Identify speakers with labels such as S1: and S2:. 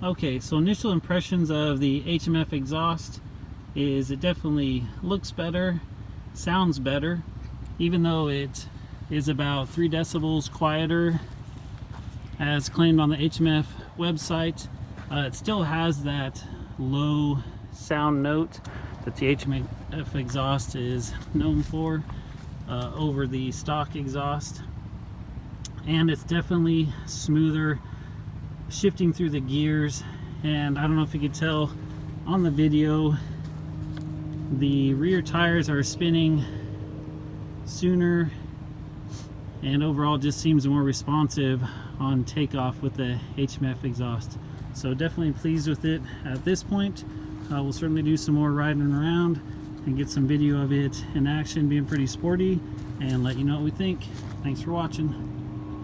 S1: Okay, so initial impressions of the HMF exhaust is it definitely looks better, sounds better, even though it is about 3 decibels quieter as claimed on the HMF website. It still has that low sound note that the HMF exhaust is known for over the stock exhaust, and it's definitely smoother shifting through the gears. And I don't know if you could tell on the video, the rear tires are spinning sooner, and overall just seems more responsive on takeoff with the HMF exhaust. So definitely pleased with it at this point. We'll certainly do some more riding around and get some video of it in action being pretty sporty and let you know what we think. Thanks for watching.